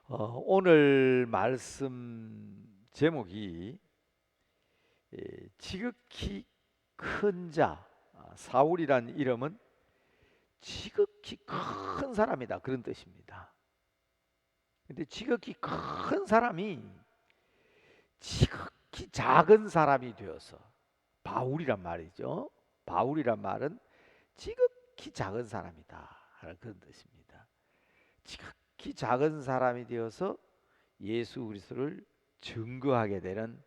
오늘 말씀 제목이 지극히 큰 자, 사울이란 이름은 지극히 큰 사람이다, 그런 뜻입니다. 근데 지극히 큰 사람이 지극히 작은 사람이 되어서, 바울이란 말이죠. 바울이란 말은 지극히 작은 사람이다 하는 그런 뜻입니다. 지극히 작은 사람이 되어서 예수 그리스도를 증거하게 되는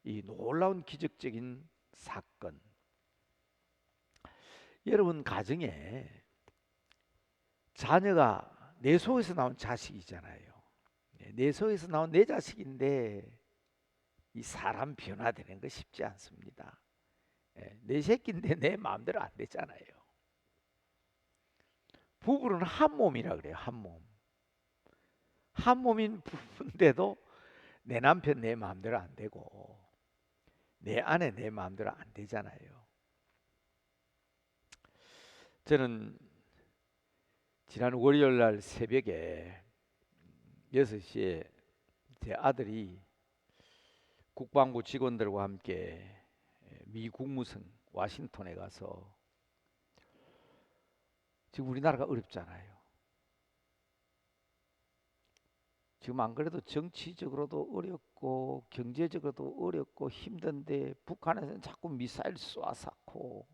이 놀라운 기적적인 사건. 여러분 가정에 자녀가 내 속에서 나온 자식이잖아요. 내 속에서 나온 내 자식인데 이 사람 변화되는 거 쉽지 않습니다. 내 새끼인데 내 마음대로 안 되잖아요. 부부는 한 몸이라 그래요. 한 몸. 한 몸인 부부인데도 내 남편 내 마음대로 안 되고 내 아내 내 마음대로 안 되잖아요. 저는 지난 월요일 날 새벽에 6시에 제 아들이 국방부 직원들과 함께 미 국무성 워싱턴에 가서, 지금 우리나라가 어렵잖아요. 지금 안 그래도 정치적으로도 어렵고 경제적으로도 어렵고 힘든데 북한에서는 자꾸 미사일 쏘아싸고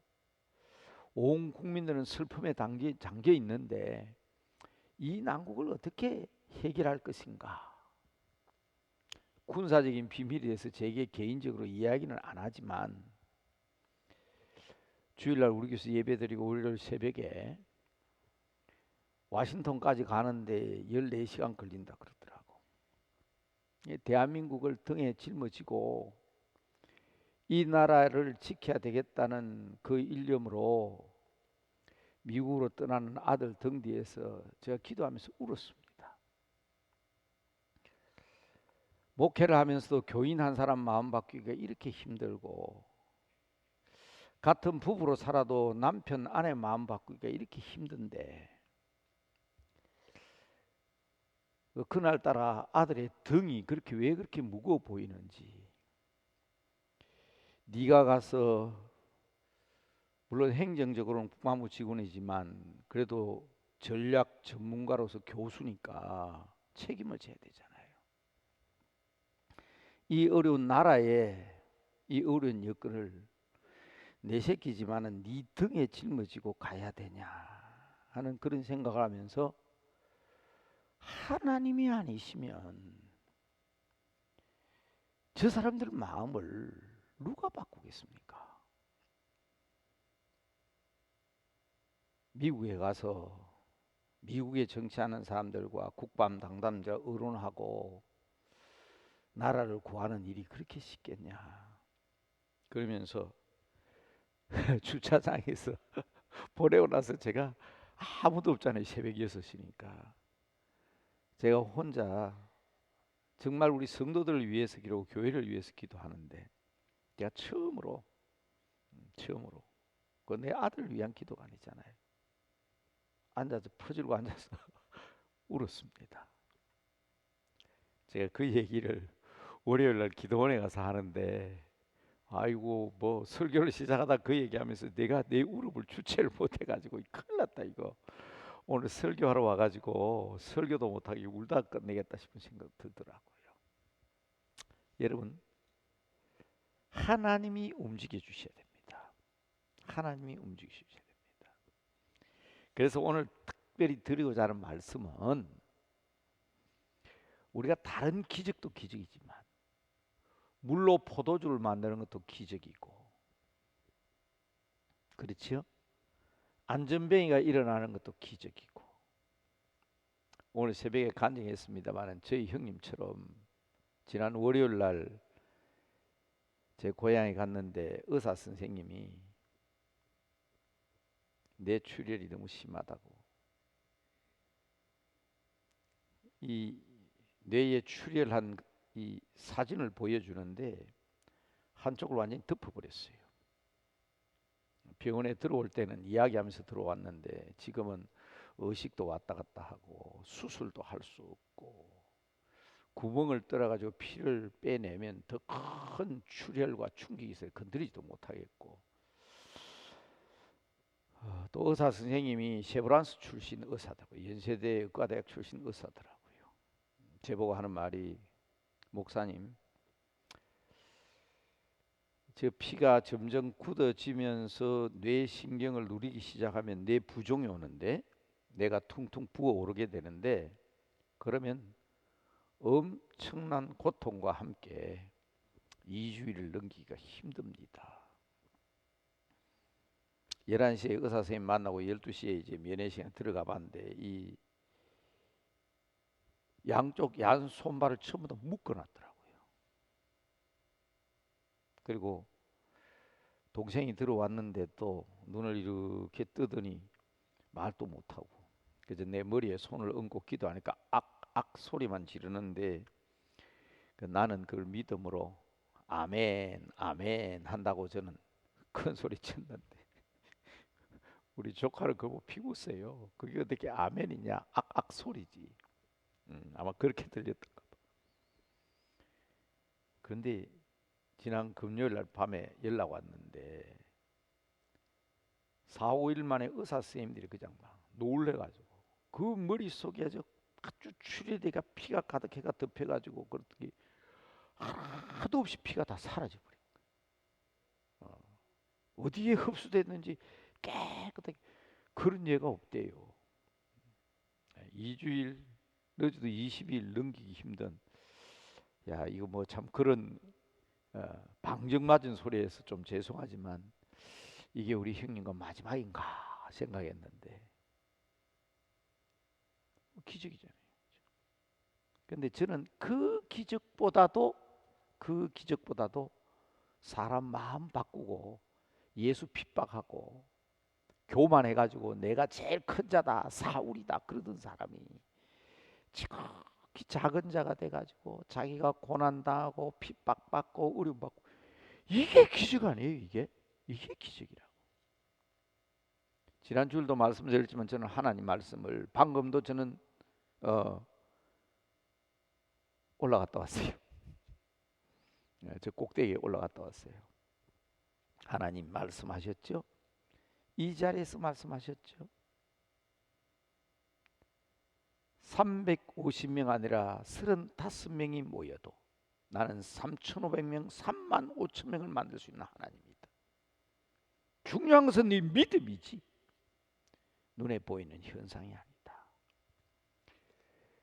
온 국민들은 슬픔에 잠겨 있는데 이 난국을 어떻게 해결할 것인가? 군사적인 비밀에 대해서 제게 개인적으로 이야기는 안 하지만 주일날 우리 교회에서 예배드리고 월요일 새벽에 워싱턴까지 가는데 14시간 걸린다 그러더라고. 대한민국을 등에 짊어지고 이 나라를 지켜야 되겠다는 그 일념으로 미국으로 떠나는 아들 등 뒤에서 제가 기도하면서 울었습니다. 목회를 하면서도 교인 한 사람 마음 바뀌기가 이렇게 힘들고, 같은 부부로 살아도 남편 아내 마음 바꾸기가 이렇게 힘든데, 그날따라 아들의 등이 왜 그렇게 무거워 보이는지, 네가 가서 물론 행정적으로는 국방부 직원이지만 그래도 전략 전문가로서 교수니까 책임을 져야 되잖아요. 이 어려운 나라에 이 어려운 여건을 내 새끼지만은 네 등에 짊어지고 가야 되냐 하는 그런 생각을 하면서, 하나님이 아니시면 저 사람들 마음을 누가 바꾸겠습니까? 미국에 가서 미국에 정치하는 사람들과 국방 당담자 의논하고 나라를 구하는 일이 그렇게 쉽겠냐. 그러면서 주차장에서 보내고 나서 제가 아무도 없잖아요. 새벽 6시니까. 제가 혼자 정말 우리 성도들을 위해서 기도하고 교회를 위해서 기도하는데, 제가 처음으로 그 내 아들을 위한 기도가 아니잖아요. 앉아서 퍼질고 앉아서 울었습니다. 제가 그 얘기를 월요일 날 기도원에 가서 하는데, 아이고 뭐 설교를 시작하다 그 얘기하면서 내가 내 울음을 주체를 못해가지고 큰일 났다 이거. 오늘 설교하러 와가지고 설교도 못하게 울다 끝내겠다 싶은 생각 들더라고요. 여러분, 하나님이 움직여 주셔야 됩니다. 하나님이 움직여 주셔야 됩니다. 그래서 오늘 특별히 드리고자 하는 말씀은, 우리가 다른 기적도 기적이지만 물로 포도주를 만드는 것도 기적이고, 그렇지요? 안전뱅이가 일어나는 것도 기적이고, 오늘 새벽에 간증했습니다만 저희 형님처럼 지난 월요일 날 제 고향에 갔는데 의사 선생님이 뇌 출혈이 너무 심하다고, 이 뇌에 출혈한 이 사진을 보여주는데 한쪽을 완전히 덮어버렸어요. 병원에 들어올 때는 이야기하면서 들어왔는데 지금은 의식도 왔다 갔다 하고 수술도 할 수 없고 구멍을 뚫어가지고 피를 빼내면 더 큰 출혈과 충격이 있어요. 건드리지도 못하겠고 또 의사 선생님이 셰브란스 출신 의사더라고요. 연세대 의과대학 출신 의사더라고요. 제보고 하는 말이 목사님 저 피가 점점 굳어지면서 뇌신경을 누리기 시작하면 뇌 부종이 오는데 뇌가 퉁퉁 부어오르게 되는데 그러면 엄청난 고통과 함께 2주일을 넘기기가 힘듭니다. 11시에 의사 선생님 만나고 12시에 이제 면회 시간 들어가 봤는데 이 양쪽 손발을 전부 다 묶어놨더라고요. 그리고 동생이 들어왔는데 또 눈을 이렇게 뜨더니 말도 못하고 그래서 내 머리에 손을 얹고 기도하니까 악 소리만 지르는데 나는 그걸 믿음으로 아멘 아멘 한다고 저는 큰 소리 쳤는데 우리 조카를 그거 피웠어요. 그게 어떻게 아멘이냐 악 소리지. 아마 그렇게 들렸던가 봐. 그런데 지난 금요일 날 밤에 연락 왔는데 4, 5일 만에 의사 선생님들이 그냥 막 놀래가지고 그 머릿속에 아주 출혈대가 피가 가득해가 덮여가지고 그렇게 하도 없이 피가 다 사라져버린 거예요. 어디에 흡수됐는지 깨끗하게 그런 예가 없대요. 2주일 늦어도 20일 넘기기 힘든 야 이거 뭐 참 그런 방정맞은 소리에서 좀 죄송하지만 이게 우리 형님과 마지막인가 생각했는데 기적이잖아요. 근데 저는 그 기적보다도 사람 마음 바꾸고 예수 핍박하고 교만해가지고 내가 제일 큰 자다 사울이다 그러던 사람이 지극히 작은 자가 돼가지고 자기가 고난당하고 핍박받고 어려움받고 이게 기적 아니에요. 이게 기적이라고. 지난 주일도 말씀드렸지만 저는 하나님 말씀을 방금도 저는 올라갔다 왔어요. 저 꼭대기에 올라갔다 왔어요. 하나님 말씀하셨죠? 이 자리에서 말씀하셨죠? 350명 아니라 35명이 모여도 나는 3,500명, 35,000명을 만들 수 있는 하나님이다. 중요한 것은 네 믿음이지 눈에 보이는 현상이 아니다.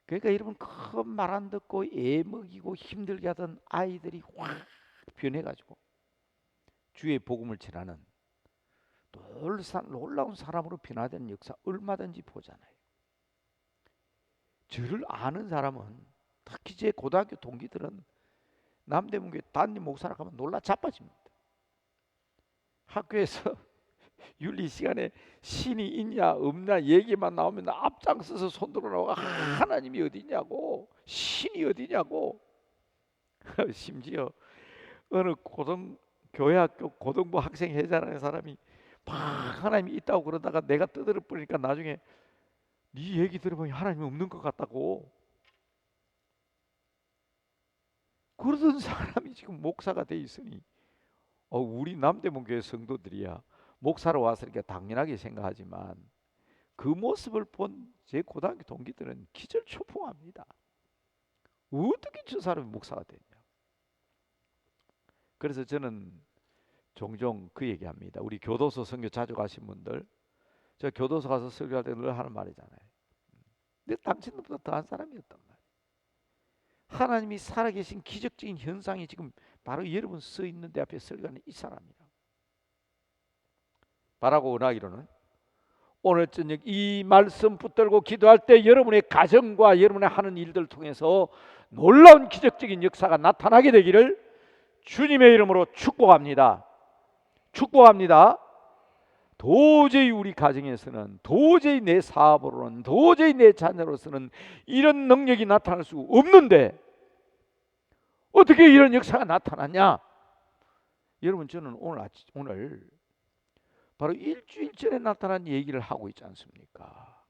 그러니까 여러분 큰 말 안 듣고 애먹이고 힘들게 하던 아이들이 확 변해가지고 주의 복음을 전하는 놀라운 사람으로 변화되는 역사 얼마든지 보잖아요. 저를 아는 사람은 특히 제 고등학교 동기들은 남대문교회 담임 목사라고 하면 놀라 자빠집니다. 학교에서 윤리 시간에 신이 있냐 없냐 얘기만 나오면 앞장서서 손들어 나오고 하나님이 어디냐고 신이 어디냐고 심지어 어느 교회학교 고등부 학생 회장하는 사람이 막 하나님이 있다고 그러다가 내가 떠들어 버리니까 나중에 네 얘기 들어보니 하나님이 없는 것 같다고 그러던 사람이 지금 목사가 돼 있으니 우리 남대문교회 성도들이야 목사로 왔으니까 당연하게 생각하지만 그 모습을 본 제 고등학교 동기들은 기절초풍합니다. 어떻게 저 사람이 목사가 됐냐. 그래서 저는 종종 그 얘기합니다. 우리 교도소 선교 자주 가신 분들 저 교도소 가서 설교할 때 늘 하는 말이잖아요. 근데 당신들보다 더한 사람이었단 말이에요. 하나님이 살아계신 기적적인 현상이 지금 바로 여러분 서 있는 데 앞에 설교하는 이 사람이라. 바라고 원하기로는 오늘 저녁 이 말씀 붙들고 기도할 때 여러분의 가정과 여러분의 하는 일들을 통해서 놀라운 기적적인 역사가 나타나게 되기를 주님의 이름으로 축복합니다. 축복합니다. 도저히 우리 가정에서는 도저히 내 사업으로는 도저히 내 자녀로서는 이런 능력이 나타날 수 없는데 어떻게 이런 역사가 나타나냐? 여러분 저는 오늘 바로 일주일 전에 나타난 얘기를 하고 있지 않습니까?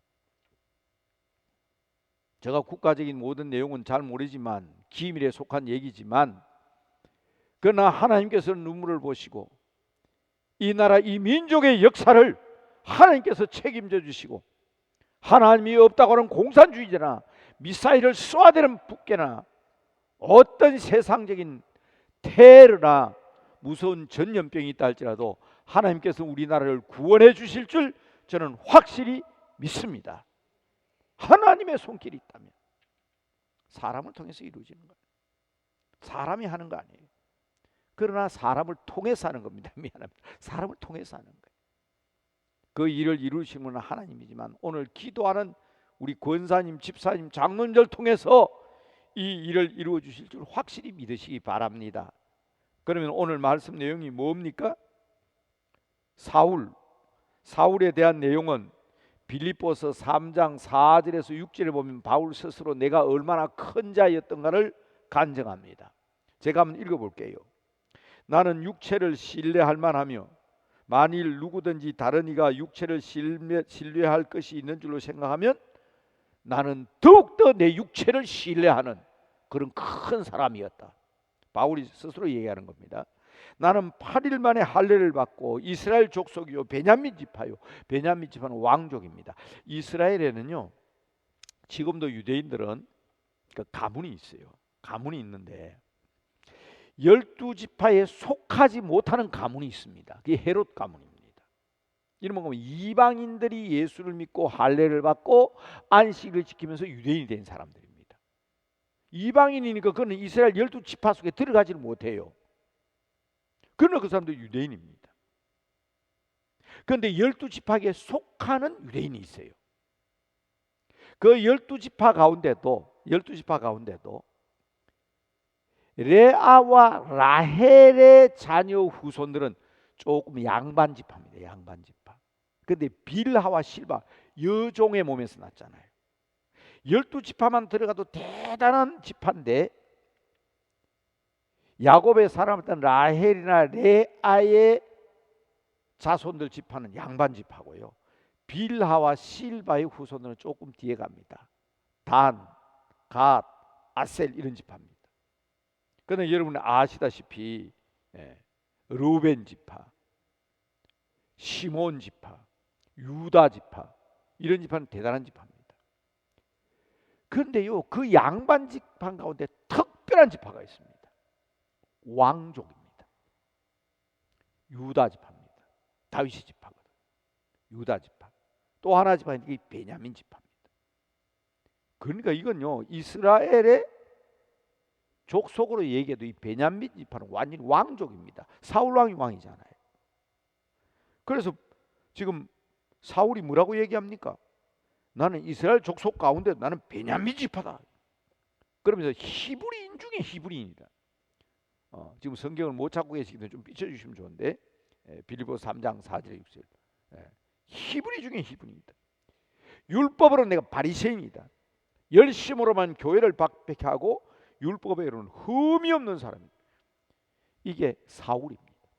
제가 국가적인 모든 내용은 잘 모르지만 기밀에 속한 얘기지만, 그러나 하나님께서는 눈물을 보시고 이 나라 이 민족의 역사를 하나님께서 책임져 주시고, 하나님이 없다고 하는 공산주의자나 미사일을 쏘아대는 북괴나 어떤 세상적인 테러나 무서운 전염병이 있다 할지라도 하나님께서 우리나라를 구원해 주실 줄 저는 확실히 믿습니다. 하나님의 손길이 있다면 사람을 통해서 이루어지는 거예요. 사람이 하는 거 아니에요. 그러나 사람을 통해서 하는 겁니다. 미안합니다. 사람을 통해서 하는 거예요. 그 일을 이루시는 분은 하나님이지만 오늘 기도하는 우리 권사님, 집사님, 장로님들 통해서 이 일을 이루어 주실 줄 확실히 믿으시기 바랍니다. 그러면 오늘 말씀 내용이 뭡니까? 사울에 대한 내용은 빌립보서 3장 4절에서 6절에 보면 바울 스스로 내가 얼마나 큰 자였던가를 간증합니다. 제가 한번 읽어볼게요. 나는 육체를 신뢰할 만하며 만일 누구든지 다른 이가 육체를 신뢰할 것이 있는 줄로 생각하면 나는 더욱더 내 육체를 신뢰하는 그런 큰 사람이었다. 바울이 스스로 얘기하는 겁니다. 나는 8일 만에 할례를 받고 이스라엘 족속이요 베냐민 지파요. 베냐민 지파는 왕족입니다. 이스라엘에는요 지금도 유대인들은 그 가문이 있어요. 가문이 있는데 12지파에 속하지 못하는 가문이 있습니다. 그게 헤롯 가문입니다. 이런 건 이방인들이 예수를 믿고 할례를 받고 안식을 지키면서 유대인이 된 사람들입니다. 이방인이니까 그는 이스라엘 12지파 속에 들어가지를 못해요. 그러나 그 사람도 유대인입니다. 그런데 12지파에 속하는 유대인이 있어요. 그 12지파 가운데도 레아와 라헬의 자녀 후손들은 조금 양반 지파입니다. 양반 지파. 근데 빌하와 실바 여종의 몸에서 났잖아요. 12지파만 들어가도 대단한 지파인데 야곱의 사람이었던 라헬이나 레아의 자손들 지파는 양반 지파고요. 빌하와 실바의 후손들은 조금 뒤에 갑니다. 단, 갓, 아셀 이런 지파입니다. 그런데 여러분 아시다시피 루벤 지파, 시몬 지파, 유다 지파 이런 지파는 대단한 지파입니다. 그런데요 그 양반 지파 가운데 특별한 지파가 있습니다. 왕족입니다. 유다 지파입니다. 다윗의 지파거든. 유다 지파. 또 하나 지파는 이 베냐민 지파입니다. 그러니까 이건요 이스라엘의 족속으로 얘기해도 이 베냐민 지파는 완전히 왕족입니다. 사울 왕이 왕이잖아요. 그래서 지금 사울이 뭐라고 얘기합니까? 나는 이스라엘 족속 가운데 나는 베냐민 지파다. 그러면서 히브리인 중에 히브리인이다. 지금 성경을 못 찾고 계시기 때문에 좀 비춰주시면 좋은데 빌립보서 3장 4절에 6절 히브리 중에 히브리이다. 율법으로 내가 바리새인이다. 열심으로만 교회를 박백해 하고 율법에는 흠이 없는 사람입니다. 이게 사울입니다.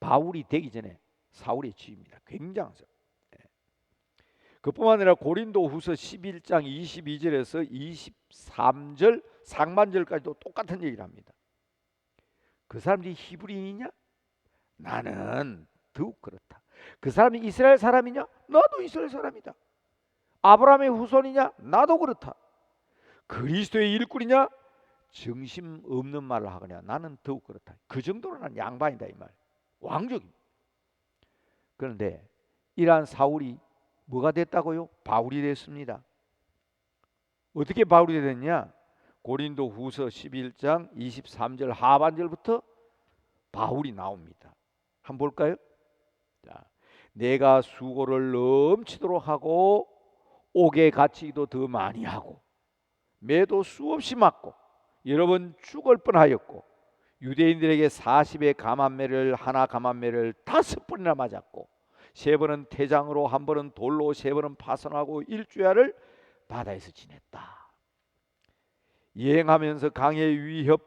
바울이 되기 전에 사울의 지위입니다. 굉장한 사람. 그뿐만 아니라 고린도후서 11장 22절에서 23절 상반절까지도 똑같은 얘기를 합니다. 그 사람들이 히브리인이냐? 나는 더욱 그렇다. 그 사람이 이스라엘 사람이냐? 나도 이스라엘 사람이다. 아브라함의 후손이냐? 나도 그렇다. 그리스도의 일꾼이냐? 정심 없는 말을 하거냐? 나는 더욱 그렇다. 그 정도로 난 양반이다 이 말. 왕족입니다. 그런데 이러한 사울이 뭐가 됐다고요? 바울이 됐습니다. 어떻게 바울이 됐냐? 고린도 후서 11장 23절 하반절부터 바울이 나옵니다. 한번 볼까요? 자, 내가 수고를 넘치도록 하고 옥에 갇히기도 더 많이 하고 매도 수없이 맞고 여러 번 죽을 뻔하였고 유대인들에게 40의 감암매를 하나 감암매를 5번이나 맞았고 3번은 태장으로 1번은 돌로 3번은 파선하고 일주야를 바다에서 지냈다. 여행하면서 강의 위협,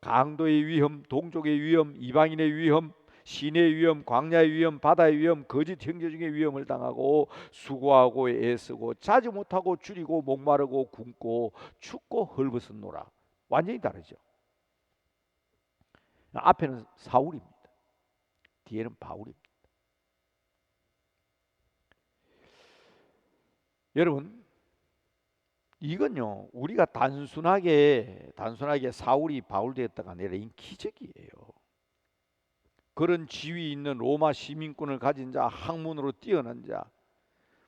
강도의 위험, 동족의 위험, 이방인의 위험, 시내의 위험, 광야의 위험, 바다의 위험, 거짓 형제 중에 위험을 당하고 수고하고 애쓰고 자지 못하고 줄이고 목마르고 굶고 춥고 헐벗었노라. 완전히 다르죠. 앞에는 사울입니다. 뒤에는 바울입니다. 여러분, 이건요 우리가 단순하게 사울이 바울 되었다가 아니라 이 기적이에요. 그런 지위 있는 로마 시민권을 가진 자, 학문으로 뛰어난 자,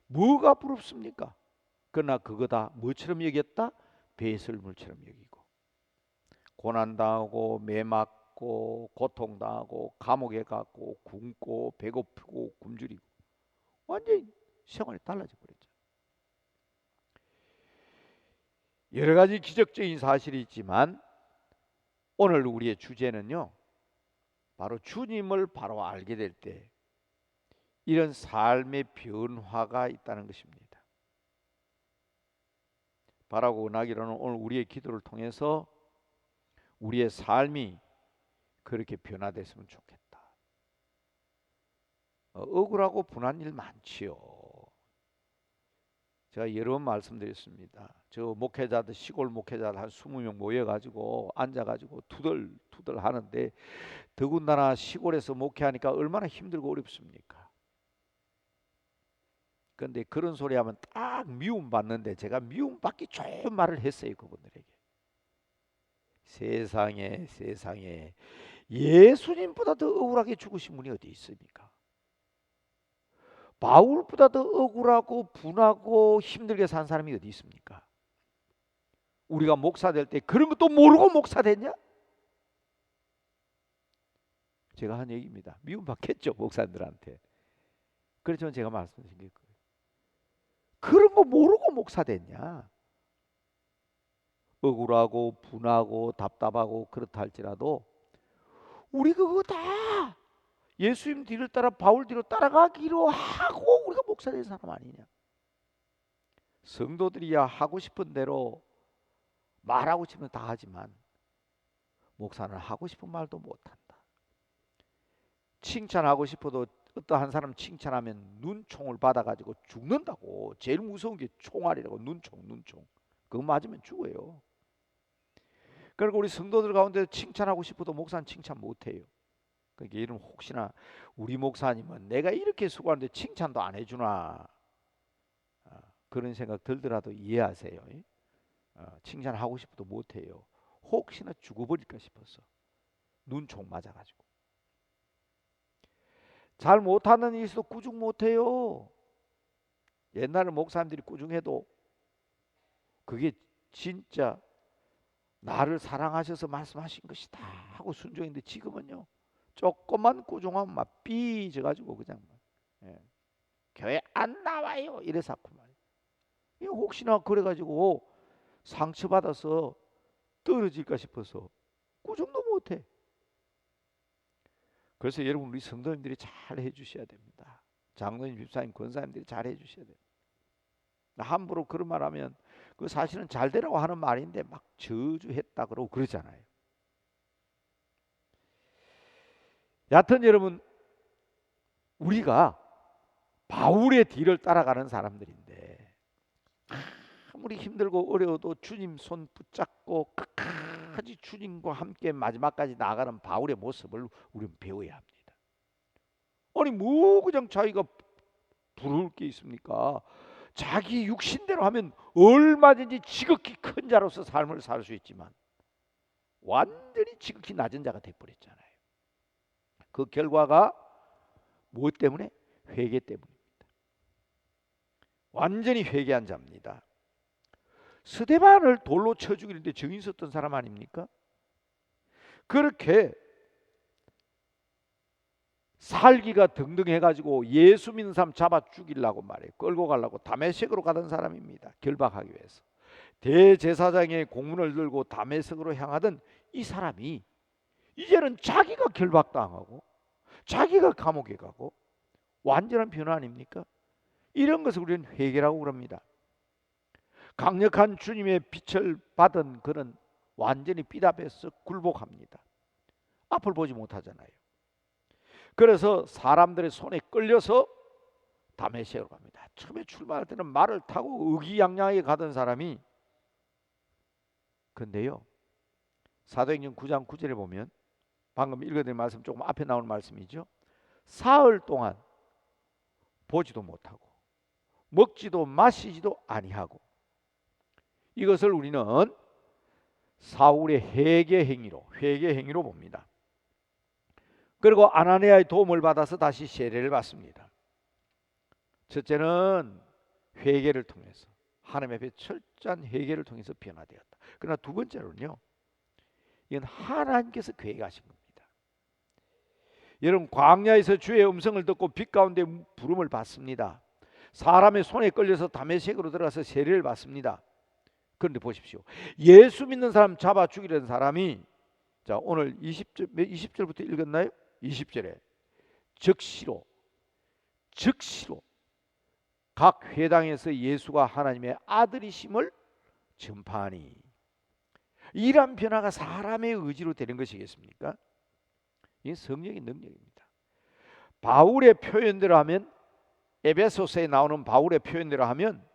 뭐가 부럽습니까? 그러나 그거 다 뭐처럼 여겼다? 배설물처럼 여기고, 고난당하고 매맞고 고통당하고 감옥에 갔고 굶고 배고프고 굶주리고 완전히 생활이 달라져 버렸죠. 여러 가지 기적적인 사실이 있지만 오늘 우리의 주제는요, 바로 주님을 바로 알게 될 때 이런 삶의 변화가 있다는 것입니다. 바라고 원하기로는 오늘 우리의 기도를 통해서 우리의 삶이 그렇게 변화됐으면 좋겠다. 억울하고 분한 일 많지요. 제가 여러 번 말씀드렸습니다. 저 목회자들, 시골 목회자들 한 20명 모여가지고 앉아가지고 투덜투덜 하는데, 더군다나 시골에서 목회하니까 얼마나 힘들고 어렵습니까? 그런데 그런 소리 하면 딱 미움받는데, 제가 미움받기 좋은 말을 했어요. 그분들에게. 세상에 예수님보다 더 억울하게 죽으신 분이 어디 있습니까? 바울보다 더 억울하고 분하고 힘들게 산 사람이 어디 있습니까? 우리가 목사 될 때 그런 것도 모르고 목사 됐냐? 제가 한 얘기입니다. 미움받겠죠, 목사님들한테. 그래서 제가 말씀드린 게 그거예요. 그런 거 모르고 목사 됐냐? 억울하고 분하고 답답하고 그렇다 할지라도 우리 그거 다 예수님 뒤를 따라 바울 뒤로 따라가기로 하고 우리가 목사 된 사람 아니냐? 성도들이야 하고 싶은 대로 말하고 싶으면 다 하지만 목사는 하고 싶은 말도 못한다. 칭찬하고 싶어도 어떠한 사람 칭찬하면 눈총을 받아가지고 죽는다고. 제일 무서운 게 총알이라고. 눈총. 그거 맞으면 죽어요. 그러니까 우리 성도들 가운데 칭찬하고 싶어도 목사는 칭찬 못해요. 그러니까 이런 혹시나 우리 목사님은 내가 이렇게 수고하는데 칭찬도 안 해주나, 그런 생각 들더라도 이해하세요. 칭찬하고 싶어도 못해요. 혹시나 죽어버릴까 싶어서. 눈총 맞아가지고. 잘 못하는 일도 꾸중 못해요. 옛날에 목사님들이 꾸중해도 그게 진짜 나를 사랑하셔서 말씀하신 것이다 하고 순종했는데, 지금은요 조금만 꾸중하면 막 삐져가지고 그냥 교회 안 나와요 이래서 하고 말이에요. 혹시나 그래가지고 상처받아서 떨어질까 싶어서 꾸중도 못해. 그래서 여러분, 우리 성도님들이 잘 해주셔야 됩니다. 장로님, 집사님, 권사님들이 잘 해주셔야 돼요. 함부로 그런 말 하면 그 사실은 잘 되라고 하는 말인데 막 저주했다 그러고 그러잖아요. 여하튼 여러분, 우리가 바울의 뒤를 따라가는 사람들인데 아무리 힘들고 어려워도 주님 손 붙잡고 끝까지 주님과 함께 마지막까지 나아가는 바울의 모습을 우리는 배워야 합니다. 아니 뭐 그냥 자기가 부러울 게 있습니까? 자기 육신대로 하면 얼마든지 지극히 큰 자로서 삶을 살 수 있지만 완전히 지극히 낮은 자가 돼버렸잖아요. 그 결과가 무엇 때문에? 회개 때문입니다. 완전히 회개한 자입니다. 스데반을 돌로 쳐 죽이는데 증인 썼던 사람 아닙니까? 그렇게 살기가 등등해가지고 예수 믿는 사람 잡아 죽이려고 말해요. 끌고 가려고 다메섹으로 가던 사람입니다. 결박하기 위해서. 대제사장의 공문을 들고 다메섹으로 향하던 이 사람이 이제는 자기가 결박당하고 자기가 감옥에 가고 완전한 변화 아닙니까? 이런 것을 우리는 회개라고 그럽니다. 강력한 주님의 빛을 받은 그는 완전히 삐답해서 굴복합니다. 앞을 보지 못하잖아요. 그래서 사람들의 손에 끌려서 다메섹으로 갑니다. 처음에 출발할 때는 말을 타고 의기양양하게 가던 사람이, 근데요 사도행전 9장 9절에 보면 방금 읽어드린 말씀 조금 앞에 나오는 말씀이죠. 사흘 동안 보지도 못하고 먹지도 마시지도 아니하고, 이것을 우리는 사울의 회개 행위로 봅니다. 그리고 아나니아의 도움을 받아서 다시 세례를 받습니다. 첫째는 회개를 통해서, 하나님 앞에 철저한 회개를 통해서 변화되었다. 그러나 두 번째로는요, 이건 하나님께서 계획하신 겁니다. 여러분, 광야에서 주의 음성을 듣고 빛 가운데 부름을 받습니다. 사람의 손에 끌려서 다메섹으로 들어가서 세례를 받습니다. 그런데 보십시오, 예수 믿는 사람 잡아 죽이려는 사람이, 자 오늘 20절부터 읽었나요? 20절에 즉시로 각 회당에서 예수가 하나님의 아들이심을 전파하니, 이러한 변화가 사람의 의지로 되는 것이겠습니까? 이게 성령의 능력입니다. 바울의 표현대로 하면, 에베소서에 나오는 바울의 표현대로 하면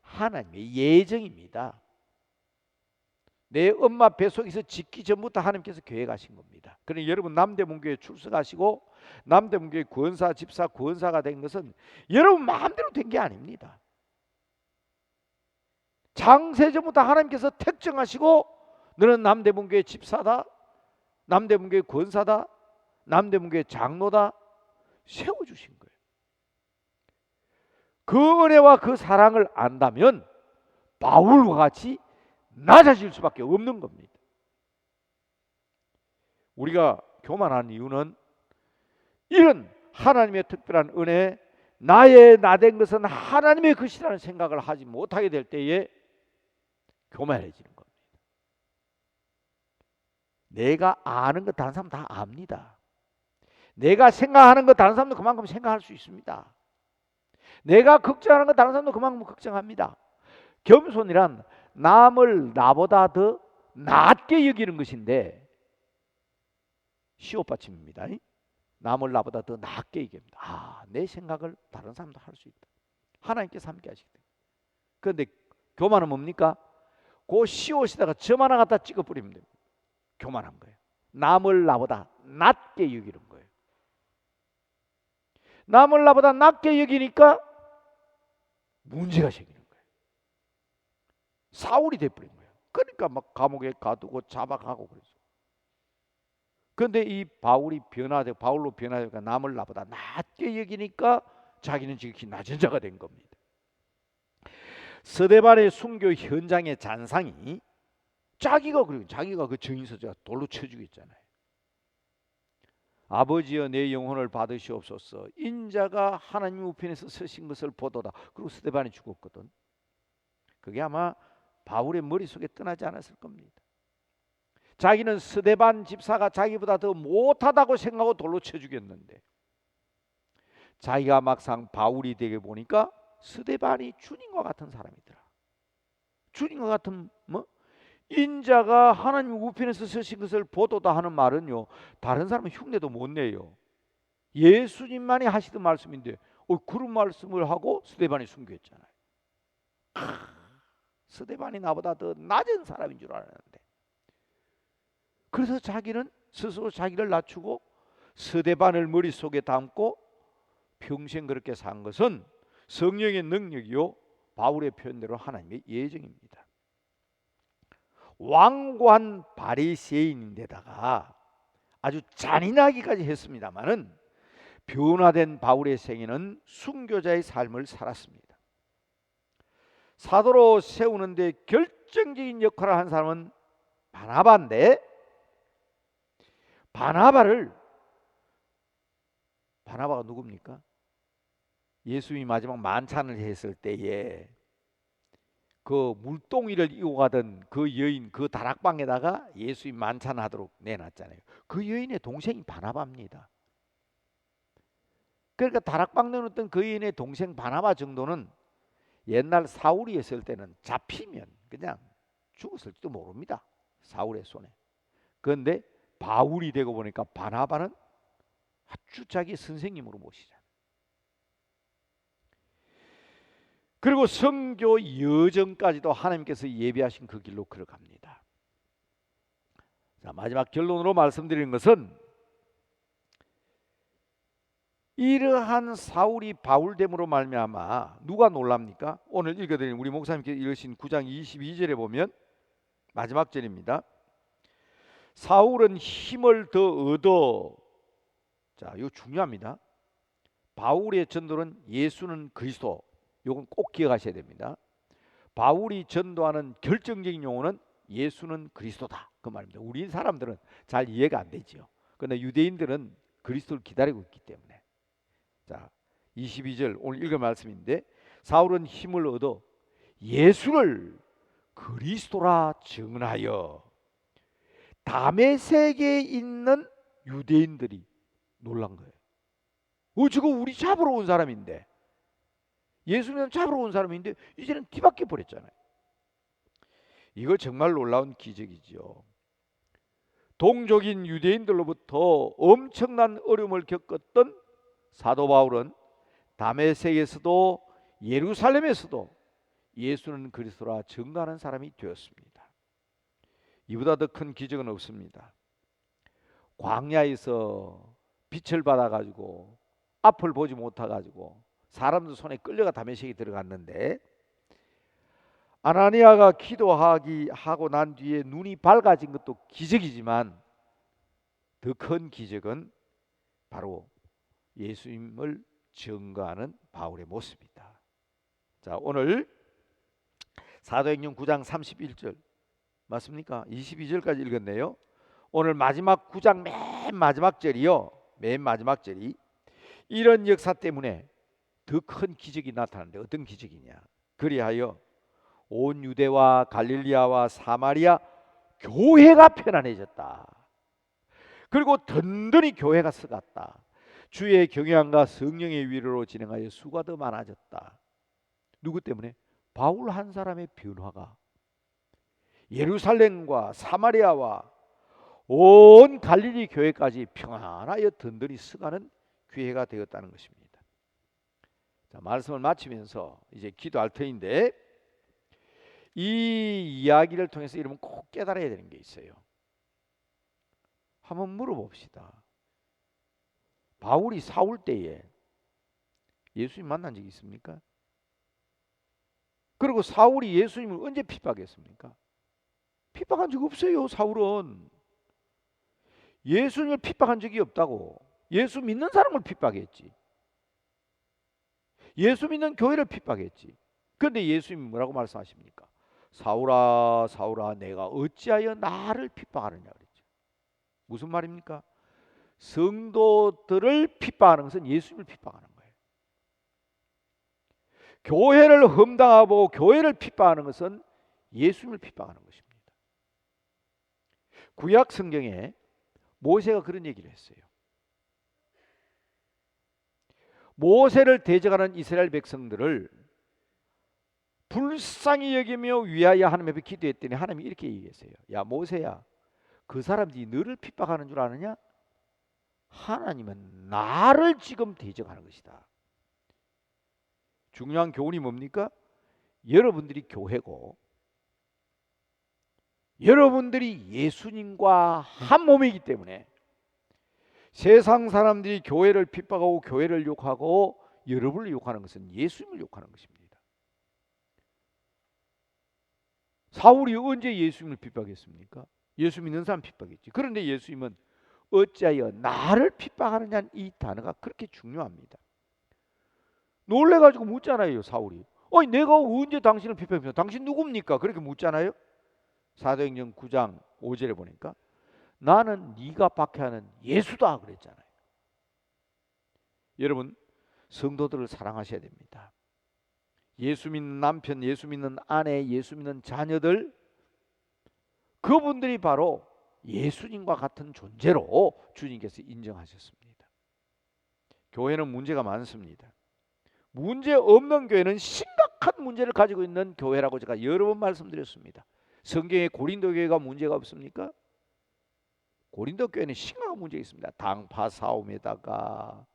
하나님의 예정입니다. 내 엄마 뱃속에서 짓기 전부터 하나님께서 계획하신 겁니다. 그러니 여러분 남대문교회 출석하시고 남대문교회 구원사, 집사, 구원사가 된 것은 여러분 마음대로 된 게 아닙니다. 창세전부터 하나님께서 택정하시고, 너는 남대문교회 집사다, 남대문교회 구원사다, 남대문교회 장로다 세워주신 거예요. 그 은혜와 그 사랑을 안다면 바울과 같이 낮아질 수밖에 없는 겁니다. 우리가 교만한 이유는 이런 하나님의 특별한 은혜, 나의 나된 것은 하나님의 것이라는 생각을 하지 못하게 될 때에 교만해지는 겁니다. 내가 아는 것 다른 사람 다 압니다. 내가 생각하는 것 다른 사람도 그만큼 생각할 수 있습니다. 내가 걱정하는 것 다른 사람도 그만큼 걱정합니다. 겸손이란 남을 나보다 더 낮게 여기는 것인데, 시옷받침입니다. 남을 나보다 더 낮게 여깁니다. 아, 내 생각을 다른 사람도 할 수 있다. 하나님께서 함께 하시기 때문에. 그런데 교만은 뭡니까? 그 시옷에다가 점 하나 갖다 찍어버리면 됩니다. 교만한 거예요. 남을 나보다 낮게 여기는 거예요. 남을 나보다 낮게 여기니까 문제가 생기는 거예요. 사울이 돼버린 거예요. 그러니까 막 감옥에 가두고 잡아가고 그랬어요. 그런데 이 바울로 변화되니까 남을 나보다 낮게 여기니까 자기는 지극히 낮은 자가 된 겁니다. 스데반의 순교 현장의 잔상이 자기가 그 증인서자 돌로 쳐 죽였잖아요. 아버지여 내 영혼을 받으시옵소서, 인자가 하나님 우편에서 서신 것을 보도다. 그리고 스데반이 죽었거든. 그게 아마 바울의 머릿속에 떠나지 않았을 겁니다. 자기는 스데반 집사가 자기보다 더 못하다고 생각하고 돌로 쳐 죽였는데, 자기가 막상 바울이 되게 보니까 스데반이 주님과 같은 사람이더라. 주님과 같은 인자가 하나님 우편에서 서신 것을 보도다 하는 말은요, 다른 사람은 흉내도 못 내요. 예수님만이 하시던 말씀인데 그런 말씀을 하고 스데반이 순교했잖아요. 스데반이 나보다 더 낮은 사람인 줄 알았는데, 그래서 자기는 스스로 자기를 낮추고 스데반을 머릿속에 담고 평생 그렇게 산 것은 성령의 능력이요, 바울의 표현대로 하나님의 예정입니다. 완고한 바리새인인데다가 아주 잔인하기까지 했습니다마는 변화된 바울의 생애는 순교자의 삶을 살았습니다. 사도로 세우는데 결정적인 역할을 한 사람은 바나바인데, 바나바가 누굽니까? 예수님이 마지막 만찬을 했을 때에 그 물동이를 이고 가던 그 여인, 그 다락방에다가 예수님 만찬하도록 내놨잖아요. 그 여인의 동생이 바나바입니다. 그러니까 다락방 내놓던 그 여인의 동생 바나바 정도는 옛날 사울이 했을 때는 잡히면 그냥 죽었을지도 모릅니다. 사울의 손에. 그런데 바울이 되고 보니까 바나바는 아주 자기 선생님으로 모시잖아요. 그리고 선교 여정까지도 하나님께서 예비하신 그 길로 걸어갑니다. 자, 마지막 결론으로 말씀드리는 것은 이러한 사울이 바울됨으로 말미암아 누가 놀랍니까? 오늘 읽어드린 우리 목사님께서 읽으신 9장 22절에 보면 마지막 절입니다. 사울은 힘을 더 얻어, 자, 이거 중요합니다. 바울의 전도는 예수는 그리스도, 이건 꼭 기억하셔야 됩니다. 바울이 전도하는 결정적인 용어는 예수는 그리스도다, 그 말입니다. 우리 사람들은 잘 이해가 안 되죠. 그러나 유대인들은 그리스도를 기다리고 있기 때문에. 자, 22절 오늘 읽을 말씀인데, 사울은 힘을 얻어 예수를 그리스도라 증언하여 다메섹에 있는 유대인들이 놀란 거예요. 저거 우리 잡으러 온 사람인데, 예수님 잡으러 온 사람인데 이제는 뒤바뀌어 버렸잖아요. 이거 정말 놀라운 기적이죠. 동족인 유대인들로부터 엄청난 어려움을 겪었던 사도 바울은 다메섹에서도 예루살렘에서도 예수는 그리스도라 증거하는 사람이 되었습니다. 이보다 더 큰 기적은 없습니다. 광야에서 빛을 받아가지고 앞을 보지 못해가지고 사람들 손에 끌려가 다메섹에 들어갔는데, 아나니아가 기도하고 난 뒤에 눈이 밝아진 것도 기적이지만 더 큰 기적은 바로 예수님을 증거하는 바울의 모습이다. 자, 오늘 사도행전 9장 31절 맞습니까? 22절까지 읽었네요. 오늘 마지막 9장 맨 마지막 절이요. 맨 마지막 절이 이런 역사 때문에 더 큰 기적이 나타나는데, 어떤 기적이냐? 그리하여 온 유대와 갈릴리아와 사마리아 교회가 편안해졌다. 그리고 든든히 교회가 서갔다. 주의 경외함과 성령의 위로로 진행하여 수가 더 많아졌다. 누구 때문에? 바울 한 사람의 변화가 예루살렘과 사마리아와 온 갈릴리 교회까지 평안하여 든든히 서가는 교회가 되었다는 것입니다. 자, 말씀을 마치면서 이제 기도할 터인데, 이 이야기를 통해서 여러분 꼭 깨달아야 되는 게 있어요. 한번 물어봅시다. 바울이 사울 때에 예수님 만난 적이 있습니까? 그리고 사울이 예수님을 언제 핍박했습니까? 핍박한 적 없어요. 사울은 예수님을 핍박한 적이 없다고. 예수 믿는 사람을 핍박했지. 예수 믿는 교회를 핍박했지. 그런데 예수님이 뭐라고 말씀하십니까? 사울아 사울아 내가 어찌하여 나를 핍박하느냐 그랬죠. 무슨 말입니까? 성도들을 핍박하는 것은 예수님을 핍박하는 거예요. 교회를 험담하고 교회를 핍박하는 것은 예수님을 핍박하는 것입니다. 구약 성경에 모세가 그런 얘기를 했어요. 모세를 대적하는 이스라엘 백성들을 불쌍히 여기며 위하여 하나님 앞에 기도했더니 하나님이 이렇게 얘기했어요. 야 모세야, 그 사람들이 너를 핍박하는 줄 아느냐? 하나님은 나를 지금 대적하는 것이다. 중요한 교훈이 뭡니까? 여러분들이 교회고 여러분들이 예수님과 한 몸이기 때문에 세상 사람들이 교회를 핍박하고 교회를 욕하고 여러분을 욕하는 것은 예수님을 욕하는 것입니다. 사울이 언제 예수님을 핍박했습니까? 예수 믿는 사람 핍박했지. 그런데 예수님은 어찌하여 나를 핍박하느냐는 이 단어가 그렇게 중요합니다. 놀래가지고 묻잖아요. 사울이. 아니 내가 언제 당신을 핍박했습니까? 당신 누굽니까? 그렇게 묻잖아요. 사도행전 9장 5절에 보니까 나는 네가 박해하는 예수다 그랬잖아요. 여러분 성도들을 사랑하셔야 됩니다. 예수 믿는 남편, 예수 믿는 아내, 예수 믿는 자녀들, 그분들이 바로 예수님과 같은 존재로 주님께서 인정하셨습니다. 교회는 문제가 많습니다. 문제 없는 교회는 심각한 문제를 가지고 있는 교회라고 제가 여러 번 말씀드렸습니다. 성경에 고린도 교회가 문제가 없습니까? 고린도 교회는 심각한 문제가 있습니다. 당파 싸움에다가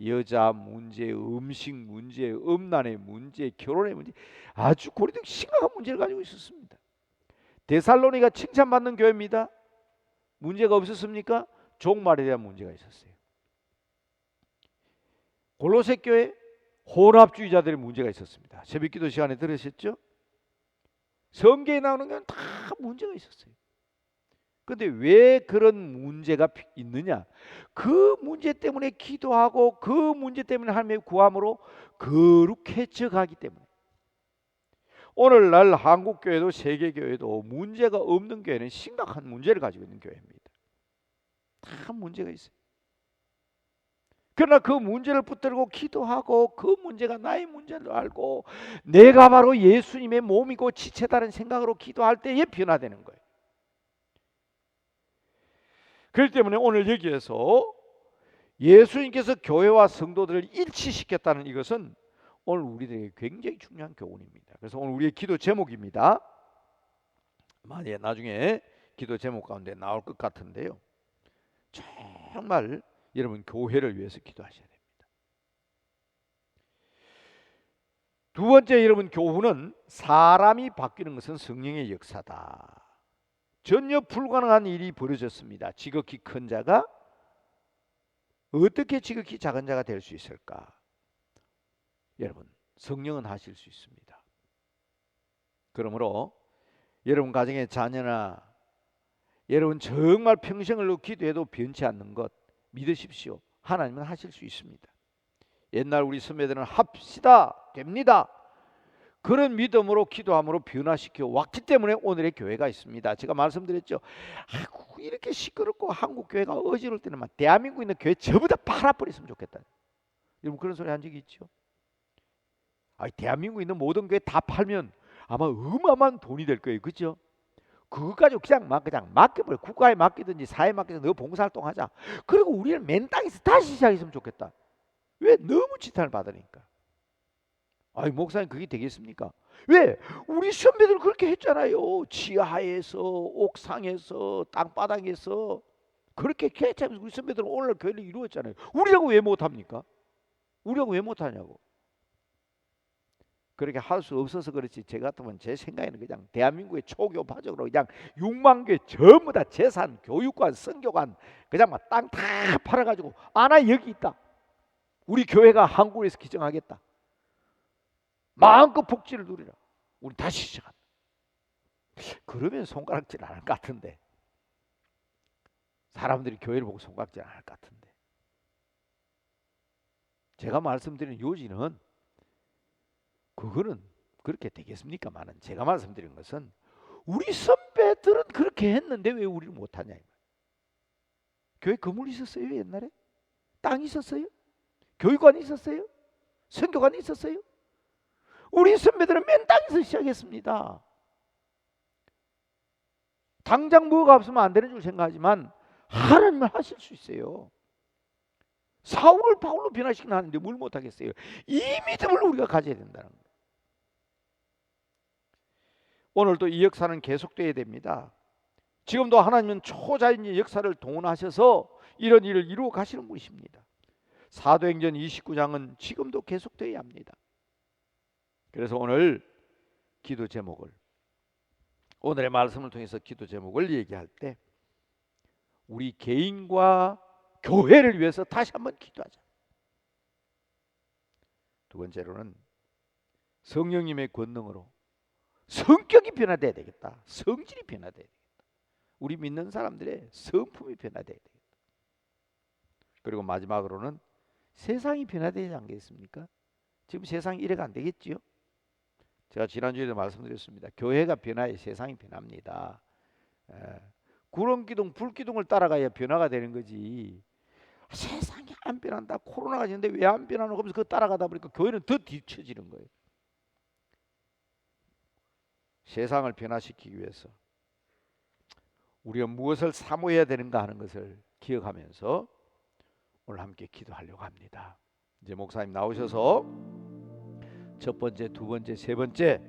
여자 문제, 음식 문제, 음란의 문제, 결혼의 문제, 아주 고린도 심각한 문제를 가지고 있었습니다. 데살로니가 칭찬받는 교회입니다. 문제가 없었습니까? 종말에 대한 문제가 있었어요. 골로새 교회 혼합주의자들의 문제가 있었습니다. 새벽기도 시간에 들으셨죠? 성경에 나오는 건 다 문제가 있었어요. 그런데 왜 그런 문제가 있느냐? 그 문제 때문에 기도하고 그 문제 때문에 하나님의 구함으로 거룩해져 가기 때문에. 오늘날 한국교회도 세계교회도 문제가 없는 교회는 심각한 문제를 가지고 있는 교회입니다. 다 문제가 있어요. 그러나 그 문제를 붙들고 기도하고 그 문제가 나의 문제를 알고 내가 바로 예수님의 몸이고 지체다는 생각으로 기도할 때에 변화되는 거예요. 그렇기 때문에 오늘 여기에서 예수님께서 교회와 성도들을 일치시켰다는 이것은 오늘 우리들에게 굉장히 중요한 교훈입니다. 그래서 오늘 우리의 기도 제목입니다. 만약에 나중에 기도 제목 가운데 나올 것 같은데요, 정말 여러분 교회를 위해서 기도하셔야 됩니다. 두 번째 여러분 교훈은 사람이 바뀌는 것은 성령의 역사다. 전혀 불가능한 일이 벌어졌습니다. 지극히 큰 자가 어떻게 지극히 작은 자가 될 수 있을까? 여러분 성령은 하실 수 있습니다. 그러므로 여러분 가정의 자녀나 여러분 정말 평생을 기도해도 변치 않는 것 믿으십시오. 하나님은 하실 수 있습니다. 옛날 우리 선배들은 합시다, 됩니다, 그런 믿음으로 기도함으로 변화시켜 왔기 때문에 오늘의 교회가 있습니다. 제가 말씀드렸죠. 아이고, 이렇게 시끄럽고 한국 교회가 어지러울 때는 막 대한민국에 있는 교회 전부 다 팔아버렸으면 좋겠다. 여러분 그런 소리 한 적이 있죠? 대한민국에 있는 모든 교회 다 팔면 아마 어마어마한 돈이 될 거예요. 그렇죠? 그거 가지고 그냥 맡겨버려. 국가에 맡기든지 사회에 맡기든지 너 봉사활동하자. 그리고 우리는 맨 땅에서 다시 시작했으면 좋겠다. 왜? 너무 지탄을 받으니까. 목사님 그게 되겠습니까? 왜? 우리 선배들 그렇게 했잖아요. 지하에서, 옥상에서, 땅바닥에서 그렇게 했잖아요. 우리 선배들은 오늘날 교회를 이루었잖아요. 우리라고 왜 못합니까? 우리라고 왜 못하냐고. 그렇게 할 수 없어서 그렇지, 제가 같으면 제 생각에는 그냥 대한민국의 초교파적으로 그냥 6만 개 전부 다 재산, 교육관, 선교관 그냥 막 땅 다 팔아가지고 여기 있다. 우리 교회가 한국에서 기증하겠다. 마음껏 복지를 누리라. 우리 다시 시작한다. 그러면 손가락질 안 할 것 같은데. 사람들이 교회를 보고 손가락질 안 할 것 같은데. 제가 말씀드리는 요지는 그거는 그렇게 되겠습니까만은 제가 말씀드린 것은 우리 선배들은 그렇게 했는데 왜 우리는 못하냐. 교회 건물 있었어요? 옛날에? 땅 있었어요? 교육관 있었어요? 선교관 있었어요? 우리 선배들은 맨 땅에서 시작했습니다. 당장 뭐가 없으면 안 되는 줄 생각하지만 하나님은 하실 수 있어요. 사울을 바울로 변화시키는 하는데 뭘 못하겠어요. 이 믿음을 우리가 가져야 된다는 거예요. 오늘도 이 역사는 계속돼야 됩니다. 지금도 하나님은 초자연의 역사를 동원하셔서 이런 일을 이루어 가시는 분이십니다. 사도행전 29장은 지금도 계속돼야 합니다. 그래서 오늘 기도 제목을, 오늘의 말씀을 통해서 기도 제목을 얘기할 때 우리 개인과 교회를 위해서 다시 한번 기도하자. 두 번째로는 성령님의 권능으로 성격이 변화돼야 되겠다. 성질이 변화돼야 되겠다. 우리 믿는 사람들의 성품이 변화돼야 되겠다. 그리고 마지막으로는 세상이 변화되지 않겠습니까? 지금 세상이 이래가 안 되겠지요? 제가 지난주에도 말씀드렸습니다. 교회가 변화해 세상이 변합니다. 구름기둥, 불기둥을 따라가야 변화가 되는 거지. 세상이 안 변한다. 코로나가 있는데 왜 안 변하노? 하면서 그거 따라가다 보니까 교회는 더 뒤처지는 거예요. 세상을 변화시키기 위해서 우리가 무엇을 사모해야 되는가 하는 것을 기억하면서 오늘 함께 기도하려고 합니다. 이제 목사님 나오셔서 첫 번째, 두 번째, 세 번째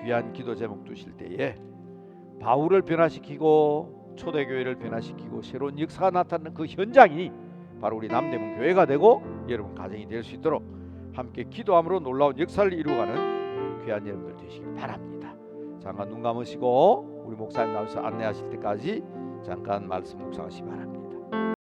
귀한 기도 제목 두실 때에 바울을 변화시키고 초대교회를 변화시키고 새로운 역사가 나타나는 그 현장이 바로 우리 남대문 교회가 되고 여러분 가정이 될 수 있도록 함께 기도함으로 놀라운 역사를 이루어가는 귀한 여러분들 되시길 바랍니다. 잠깐 눈 감으시고 우리 목사님 나와서 안내하실 때까지 잠깐 말씀 묵상하시기 바랍니다.